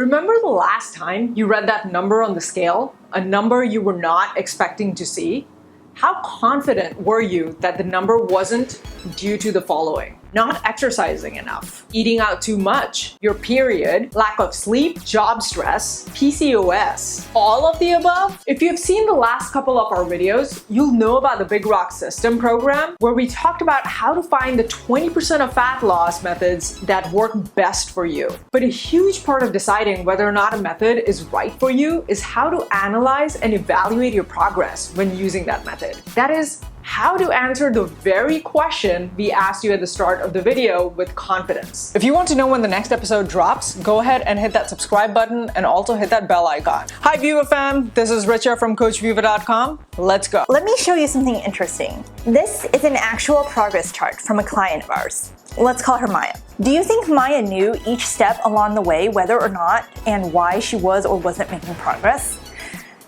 Remember the last time you read that number on the scale? A number you were not expecting to see? How confident were you that the number wasn't due to the following? Not exercising enough, eating out too much, your period, lack of sleep, job stress, PCOS, all of the above? If you've seen the last couple of our videos, you'll know about the Big Rock System program, where we talked about how to find the 20% of fat loss methods that work best for you. But a huge part of deciding whether or not a method is right for you is how to analyze and evaluate your progress when using that method. That is, how to answer the very question we asked you at the start of the video with confidence. If you want to know when the next episode drops, go ahead and hit that subscribe button and also hit that bell icon. Hi Viva fam, this is Richa from CoachViva.com. Let's go. Let me show you something interesting. This is an actual progress chart from a client of ours. Let's call her Maya. Do you think Maya knew each step along the way whether or not and why she was or wasn't making progress?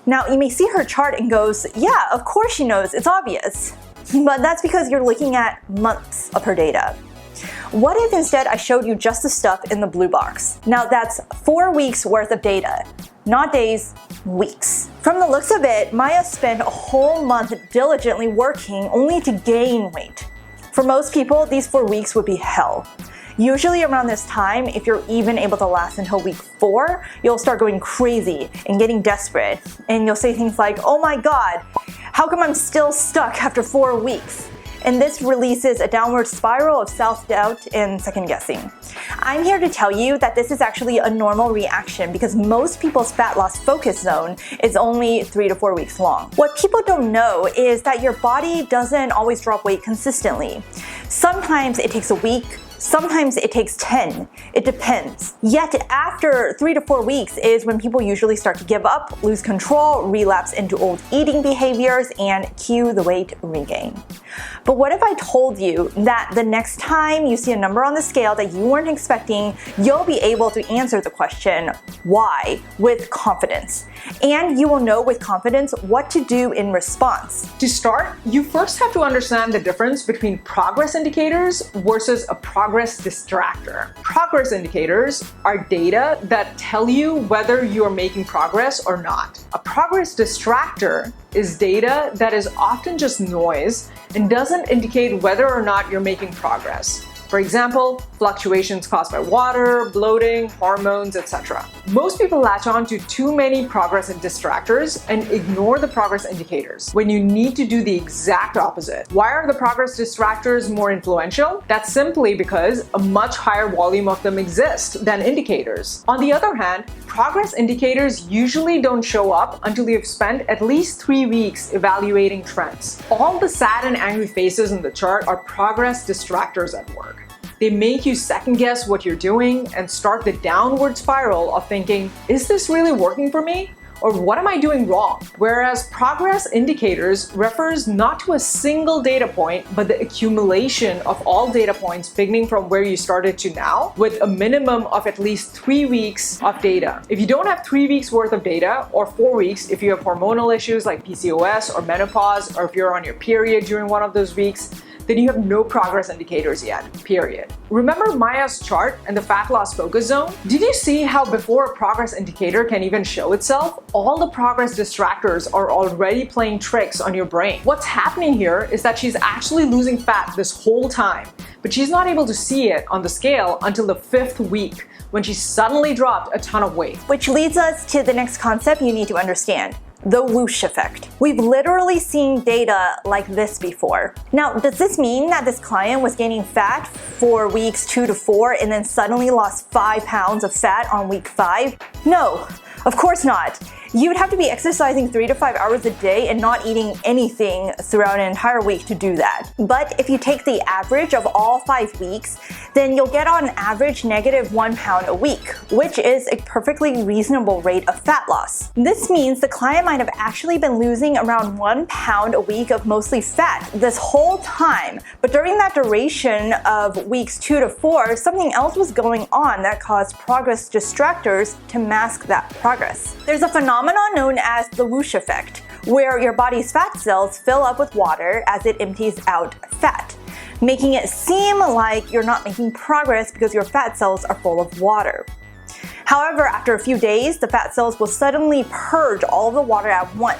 Now, you may see her chart and goes, yeah, of course she knows, it's obvious. But that's because you're looking at months of her data. What if instead I showed you just the stuff in the blue box? Now that's 4 weeks worth of data, not days, weeks. From the looks of it, Maya spent a whole month diligently working only to gain weight. For most people, these 4 weeks would be hell. Usually around this time, if you're even able to last until week 4, you'll start going crazy and getting desperate. And you'll say things like, oh my God, how come I'm still stuck after 4 weeks? And this releases a downward spiral of self-doubt and second-guessing. I'm here to tell you that this is actually a normal reaction because most people's fat loss focus zone is only 3 to 4 weeks long. What people don't know is that your body doesn't always drop weight consistently. Sometimes it takes a week, sometimes it takes 10. It depends. Yet after 3 to 4 weeks is when people usually start to give up, lose control, relapse into old eating behaviors, and cue the weight regain. But what if I told you that the next time you see a number on the scale that you weren't expecting, you'll be able to answer the question, why, with confidence. And you will know with confidence what to do in response. To start, you first have to understand the difference between progress indicators versus a progress distractor. Progress indicators are data that tell you whether you are making progress or not. A progress distractor is data that is often just noise and doesn't indicate whether or not you're making progress. For example, fluctuations caused by water, bloating, hormones, etc. Most people latch on to too many progress distractors and ignore the progress indicators when you need to do the exact opposite. Why are the progress distractors more influential? That's simply because a much higher volume of them exist than indicators. On the other hand, progress indicators usually don't show up until you've spent at least 3 weeks evaluating trends. All the sad and angry faces in the chart are progress distractors at work. They make you second guess what you're doing and start the downward spiral of thinking, is this really working for me? Or what am I doing wrong? Whereas progress indicators refers not to a single data point, but the accumulation of all data points beginning from where you started to now, with a minimum of at least 3 weeks of data. If you don't have 3 weeks worth of data, or 4 weeks if you have hormonal issues like PCOS or menopause, or if you're on your period during one of those weeks, then you have no progress indicators yet, period. Remember Maya's chart and the fat loss focus zone? Did you see how before a progress indicator can even show itself, all the progress distractors are already playing tricks on your brain? What's happening here is that she's actually losing fat this whole time, but she's not able to see it on the scale until the 5th week, when she suddenly dropped a ton of weight. Which leads us to the next concept you need to understand. The whoosh effect. We've literally seen data like this before. Now, does this mean that this client was gaining fat for weeks 2 to 4 and then suddenly lost 5 pounds of fat on week 5? No, of course not. You would have to be exercising 3 to 5 hours a day and not eating anything throughout an entire week to do that. But if you take the average of all 5 weeks, then you'll get on average negative 1 pound a week, which is a perfectly reasonable rate of fat loss. This means the client might have actually been losing around 1 pound a week of mostly fat this whole time. But during that duration of weeks 2 to 4, something else was going on that caused progress distractors to mask that progress. There's a phenomenon known as the Whoosh Effect, where your body's fat cells fill up with water as it empties out fat, making it seem like you're not making progress because your fat cells are full of water. However, after a few days, the fat cells will suddenly purge all of the water at once,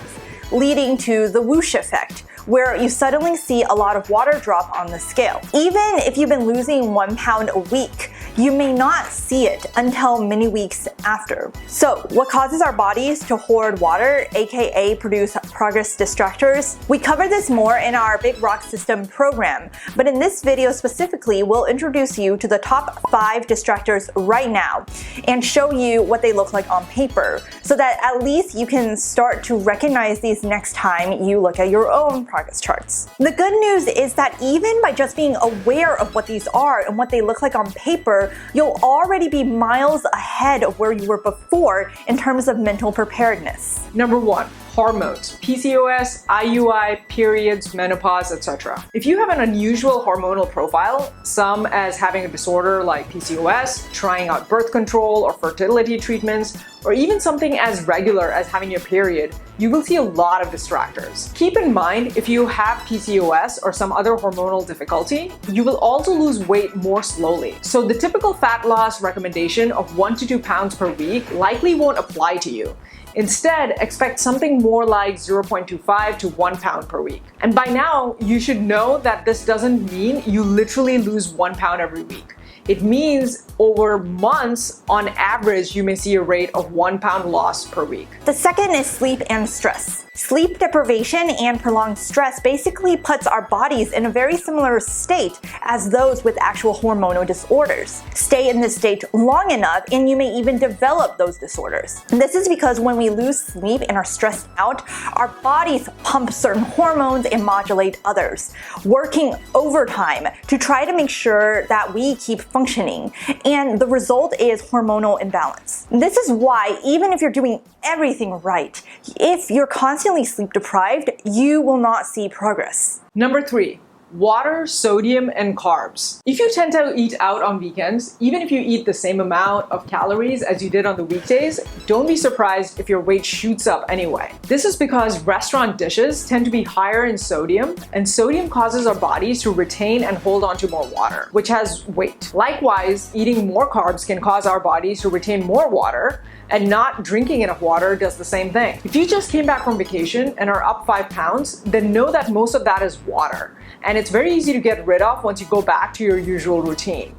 leading to the whoosh effect, where you suddenly see a lot of water drop on the scale. Even if you've been losing 1 pound a week, you may not see it until many weeks after. So, what causes our bodies to hoard water, aka produce progress distractors? We cover this more in our Big Rock System program, but in this video specifically, we'll introduce you to the top 5 distractors right now and show you what they look like on paper, so that at least you can start to recognize these next time you look at your own progress charts. The good news is that even by just being aware of what these are and what they look like on paper, you'll already be miles ahead of where you were before in terms of mental preparedness. Number 1. Hormones, PCOS, IUI, periods, menopause, etc. If you have an unusual hormonal profile, some as having a disorder like PCOS, trying out birth control or fertility treatments, or even something as regular as having your period, you will see a lot of distractors. Keep in mind, if you have PCOS or some other hormonal difficulty, you will also lose weight more slowly. So the typical fat loss recommendation of 1 to 2 pounds per week likely won't apply to you. Instead, expect something more like 0.25 to 1 pound per week. And by now, you should know that this doesn't mean you literally lose 1 pound every week. It means over months, on average, you may see a rate of 1 pound loss per week. The second is sleep and stress. Sleep deprivation and prolonged stress basically puts our bodies in a very similar state as those with actual hormonal disorders. Stay in this state long enough and you may even develop those disorders. And this is because when we lose sleep and are stressed out, our bodies pump certain hormones and modulate others, working overtime to try to make sure that we keep functioning. And the result is hormonal imbalance. This is why even if you're doing everything right, if you're constantly sleep deprived, you will not see progress. Number 3. Water, sodium, and carbs. If you tend to eat out on weekends, even if you eat the same amount of calories as you did on the weekdays, don't be surprised if your weight shoots up anyway. This is because restaurant dishes tend to be higher in sodium, and sodium causes our bodies to retain and hold on to more water, which has weight. Likewise, eating more carbs can cause our bodies to retain more water, and not drinking enough water does the same thing. If you just came back from vacation and are up 5 pounds, then know that most of that is water. And it's very easy to get rid of once you go back to your usual routine.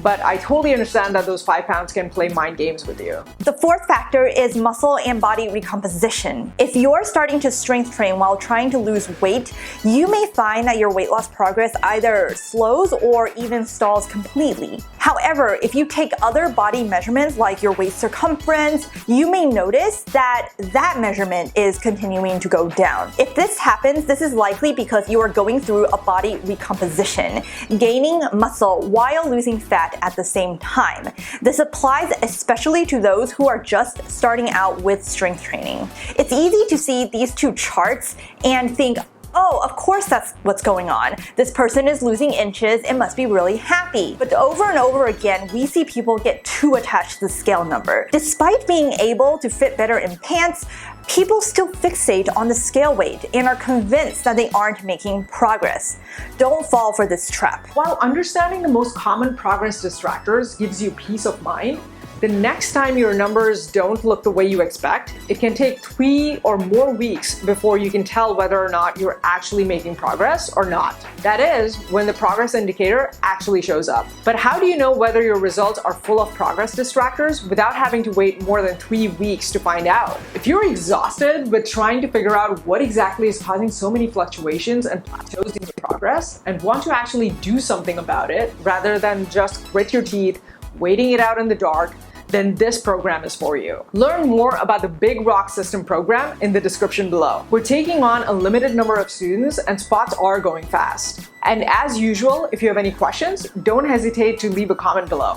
But I totally understand that those 5 pounds can play mind games with you. The fourth factor is muscle and body recomposition. If you're starting to strength train while trying to lose weight, you may find that your weight loss progress either slows or even stalls completely. However, if you take other body measurements like your waist circumference, you may notice that that measurement is continuing to go down. If this happens, this is likely because you are going through a body recomposition, gaining muscle while losing fat at the same time. This applies especially to those who are just starting out with strength training. It's easy to see these two charts and think, oh, of course that's what's going on. This person is losing inches and must be really happy. But over and over again, we see people get too attached to the scale number. Despite being able to fit better in pants, people still fixate on the scale weight and are convinced that they aren't making progress. Don't fall for this trap. While understanding the most common progress distractors gives you peace of mind, the next time your numbers don't look the way you expect, it can take 3 or more weeks before you can tell whether or not you're actually making progress or not. That is, when the progress indicator actually shows up. But how do you know whether your results are full of progress distractors without having to wait more than 3 weeks to find out? If you're exhausted with trying to figure out what exactly is causing so many fluctuations and plateaus in your progress and want to actually do something about it rather than just grit your teeth, waiting it out in the dark, then this program is for you. Learn more about the Big Rock System program in the description below. We're taking on a limited number of students and spots are going fast. And as usual, if you have any questions, don't hesitate to leave a comment below.